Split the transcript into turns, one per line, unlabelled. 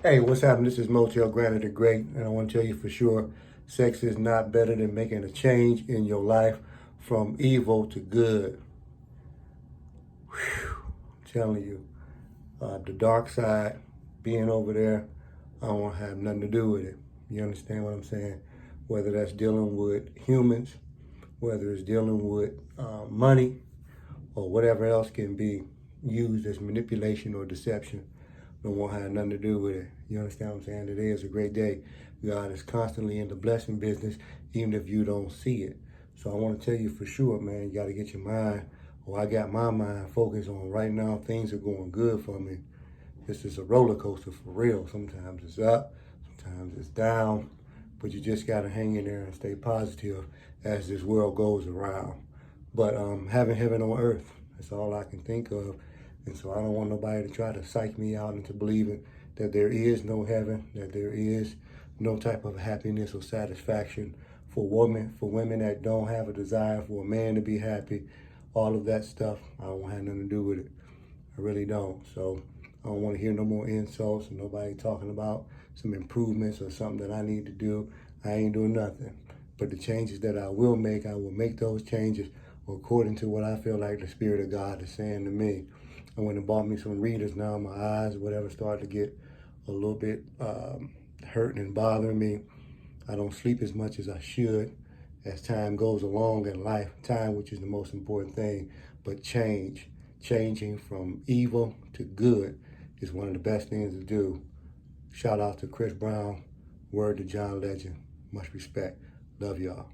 Hey, what's happening? This is Motell, Granite the Great, and I want to tell you for sure, sex is not better than making a change in your life from evil to good. Whew, I'm telling you, the dark side, being over there, I don't want to have nothing to do with it. You understand what I'm saying? Whether that's dealing with humans, whether it's dealing with money, or whatever else can be used as manipulation or deception. Don't want to have nothing to do with it. You understand what I'm saying? Today is a great day. God is constantly in the blessing business, even if you don't see it. So I want to tell you for sure, man, you got to get your mind, or I got my mind focused on right now. Things are going good for me. This is a roller coaster for real. Sometimes it's up, sometimes it's down, but you just got to hang in there and stay positive as this world goes around. But having heaven on earth, that's all I can think of. And so I don't want nobody to try to psych me out into believing that there is no heaven, that there is no type of happiness or satisfaction for women that don't have a desire for a man to be happy. All of that stuff, I don't have nothing to do with it. I really don't. So I don't want to hear no more insults and nobody talking about some improvements or something that I need to do. I ain't doing nothing. But the changes that I will make those changes according to what I feel like the Spirit of God is saying to me. I went and bought me some readers. Now my eyes, whatever, start to get a little bit hurting and bothering me. I don't sleep as much as I should as time goes along in life. Time, which is the most important thing, but changing from evil to good is one of the best things to do. Shout out to Chris Brown. Word to John Legend. Much respect. Love y'all.